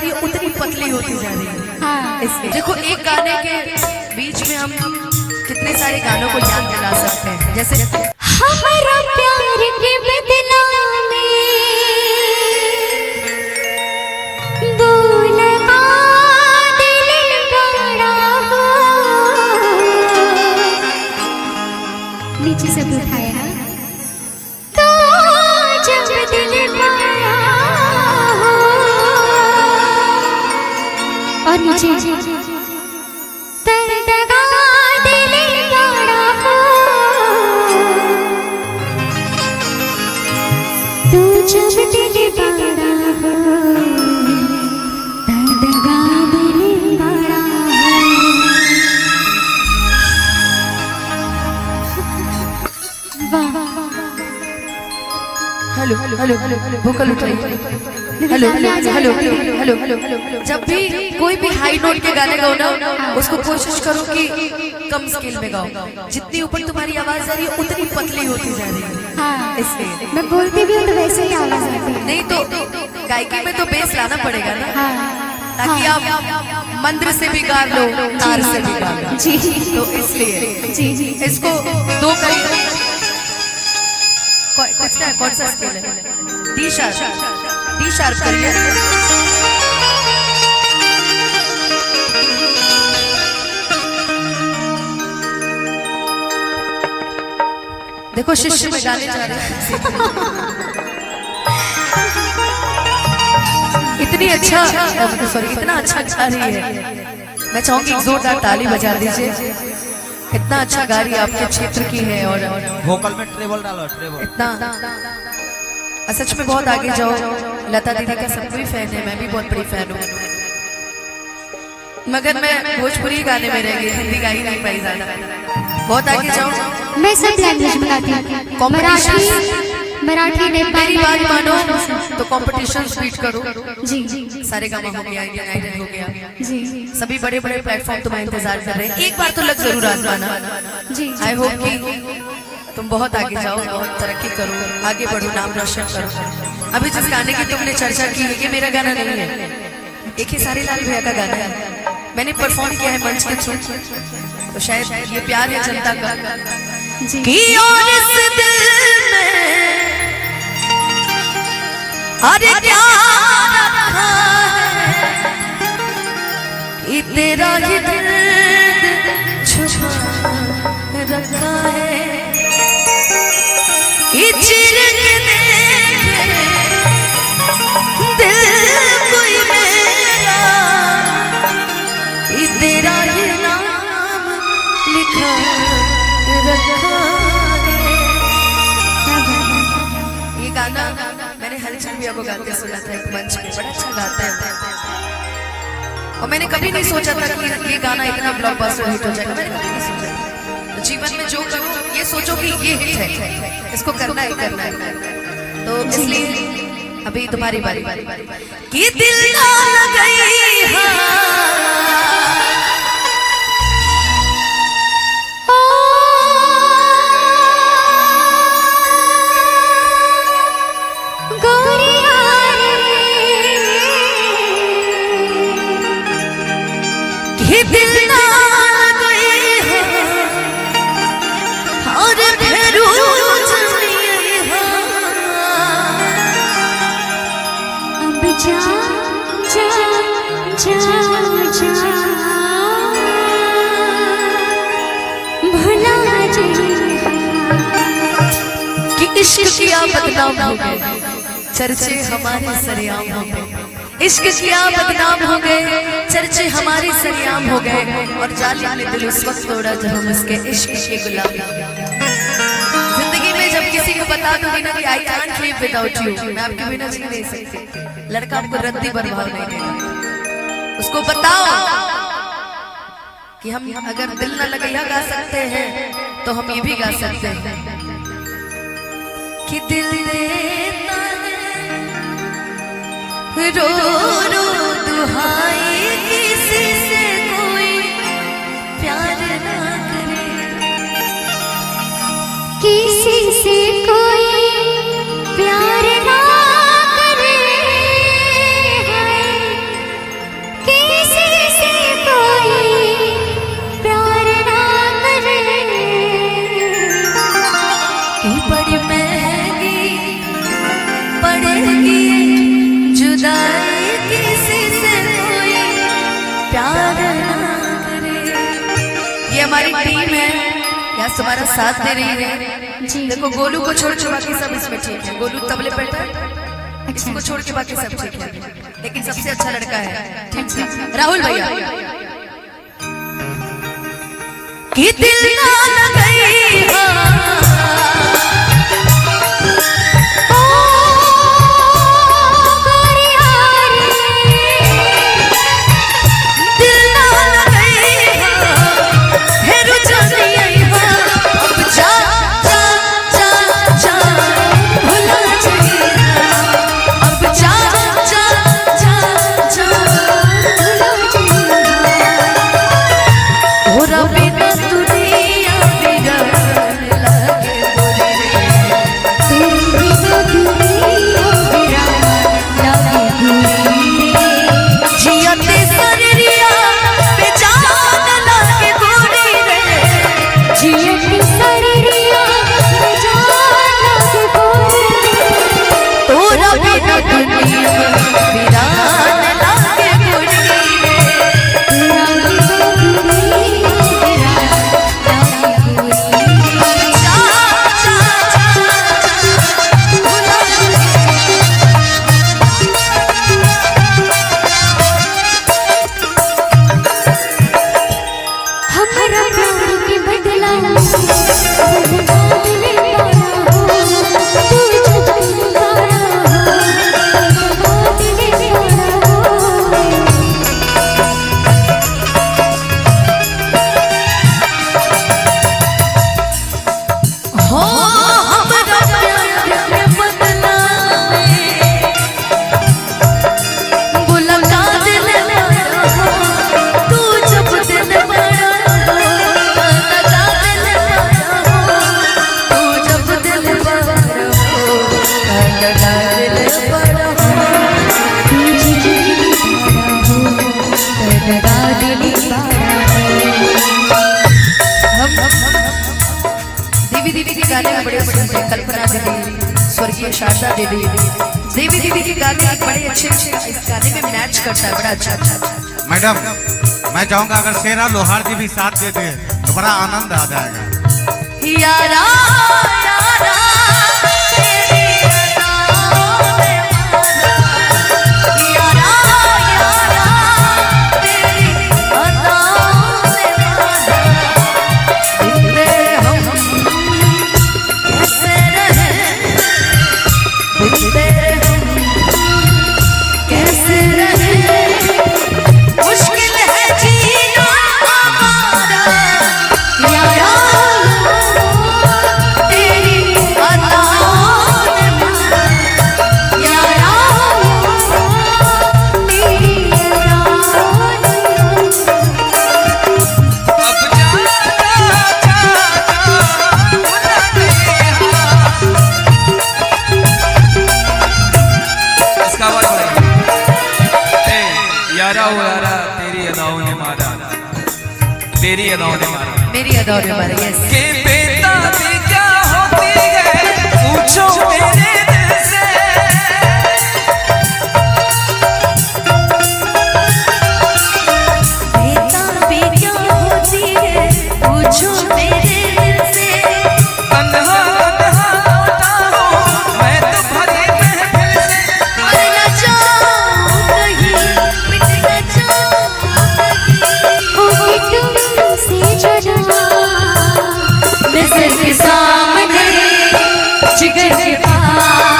रही है उतनी पतली होती जा रही है। हाँ। इसलिए देखो एक गाने के बीच में हम कितने सारे गानों को याद दिला सकते हैं, जैसे हमारा प्यार के बदला में बोल दिल बड़ा हो, नीचे से उठाया तो जब दिल बड़ा हो, और नीचे हेलो हेलो वोकल उठाइए। Hello hello hello hello. जब भी कोई भी हाई नोट के गाने गाओ ना, उसको कोशिश करो कि कम स्केल में गाओ। जितनी ऊपर तुम्हारी आवाज आ रही है उतनी पतली होती जा रही है। हाँ, इसलिए मैं बोलती भी हूँ तो वैसे ही आवाज आती है। नहीं तो गायकी में तो बेस लाना पड़ेगा ना। हाँ, ताकि आप मंत्र से भी गा लो, तार से भी गा लो। जी, तो इसलिए जी जी इसको दो करिए। कौन सा स्केल है? डी शार्प करिए। देखो शिष्य में गाने जा रहे हैं। इतनी अच्छा सॉरी इतना अच्छा गा रही है। मैं चाहूंगी जोरदार ताली बजा दीजिए। इतना अच्छा गा रही है, आपके क्षेत्र की है और वोकल में ट्रेबल डालो, ट्रेबल। इतना सच में बहुत आगे जाओ। लता दीदी का सब कोई फैन है, मैं भी बहुत बड़ी फैन हूँ, मगर मैं भोजपुरी गाने में रह गई, हिंदी गा ही नहीं पाई ज्यादा। बहुत आगे जाओ। मैं सब लैंग्वेज में गाती हूँ, मराठी नेपाली। बात मानो तो कंपटीशन बीट करो। जी सारे गामा हो गया, इंडियन आइडल हो गया, जी सभी बड़े बड़े प्लेटफॉर्म तुम्हारा इंतजार कर रहे हैं। एक बार तो लग जरूर आजमाना। जी आई होप कि तुम बहुत आगे जाओ, बहुत तरक्की करो, आगे बढ़ो, नाम रोशन करो। अभी जिस गाने की तुमने चर्चा की है, ये मेरा गाना नहीं है, एक ही सारी लाल भैया का गाना है। मैंने परफॉर्म किया है मंच के थ्रू, तो शायद ये प्यार है जनता का कि और इस दिल में अरे क्या रखा है, तेरा ही दर्द छुपा रखा है। चिर के देखे दिल कोई मेरा, तेरा ही नाम लिखा रखा है। ये गाना मैंने हलचल भैया को गाते सुना था एक मंच में, बड़ा अच्छा गाता है। और मैंने कभी नहीं सोचा था कि ये गाना इतना ब्लॉकबस्टर हिट हो जाएगा। मैंने कभी नहीं सोचा। जीवन में जो करो ये सोचो कि ये हिट है, इसको करना ही करना है। तो इसलिए अभी तुम्हारी बारी कि दिल ना लगई इश्क किया बदनाम हो गए, चर्चे हमारे सरेआम हो गए। इश्क किया बदनाम हो गए, चर्चे हमारे सरेआम हो गए। और जालिम ने दिल उस वक्त तोड़ा जब हम उसके इश्क के गुलाम। जिंदगी में जब किसी को बता दूंगी ना कि I can't live without you, मैं आपके बिना जी नहीं सकती, लड़का आपको रद्दी बर्बाद नहीं देगा। उसको बताओ कि हम अगर दिल न लगैया गा सकते हैं तो हम ये भी गा सकते हैं कि दिल देता है रो रो दुहाई, किसी से कोई प्यार ना करे, किसी से कोई प्यार ना करे, आज तुम्हारा साथ दे रही है। जी देखो गोलू को छोड़ के बाकी सब इसमें ठीक है। गोलू तबले पे है, इसको छोड़ के बाकी सब ठीक है, लेकिन सबसे अच्छा लड़का है ठीक है राहुल भैया। कि दिल ना लगई कल्पना दीदी, स्वर्गीय शारदा दीदी, देवी दीदी के गाने बड़े अच्छे इस गाने में मैच करता है, बड़ा अच्छा। मैडम मैं चाहूंगा अगर शेरा लोहार जी भी साथ देते हैं तो बड़ा आनंद आ जाएगा। यारा यारा तेरी अदाओं ने मारा, मेरी अदाओं ने मारा। यस के बेटा भी क्या होती है पूछो मेरे दिल से, बेटा भी क्या होती है पूछो मेरे दिल से, तन्हा तन्हा लौटा हूँ मैं तो भरी महफिल से, मर न जाऊं कहीं मिट न जाऊं कहीं, नज़र के सामने जिगर के पास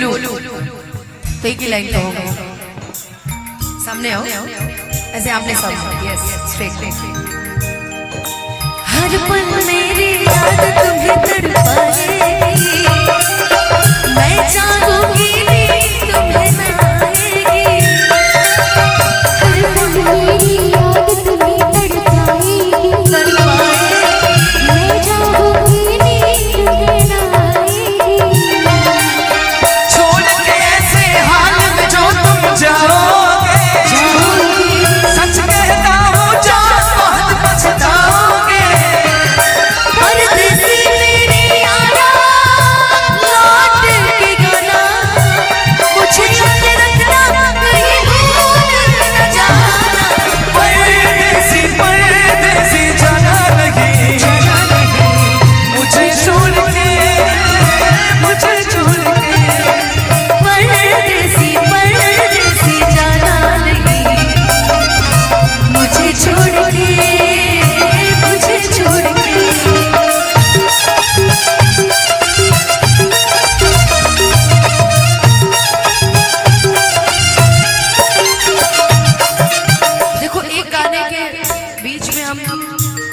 बोलूं तो एक ही लाइन कहूंगा। सामने आओ, ऐसे आपने सब, यस स्ट्रेट। हर पल मेरी याद तुम्हें तड़पाएगी, मैं चाहूंगी नींद तुम्हें न आएगी। हर पल मेरी याद तुम्हें तड़पाएगी, मैं चाहूंगी नींद तुम्हें न आएगी। छोड़ के ऐसे हाल में जो तुम जाओगे, सच कहता हूँ जान बहुत पछताओगे। परदेसी मेरे यारा लौट के गाना, मुझे याद रखना कहीं भूल न जाना। परदेसी परदेसी जाना नहीं, मुझे छोड़ के, मुझे छोड़ के। परदेसी परदेसी जाना नहीं, मुझे छोड़ के, मुझे छोड़ के। देखो एक गाने के बीच में हम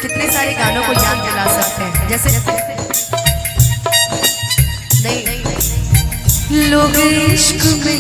कितने सारे गानों को याद दिला सकते हैं, जैसे नहीं लोग इश्क में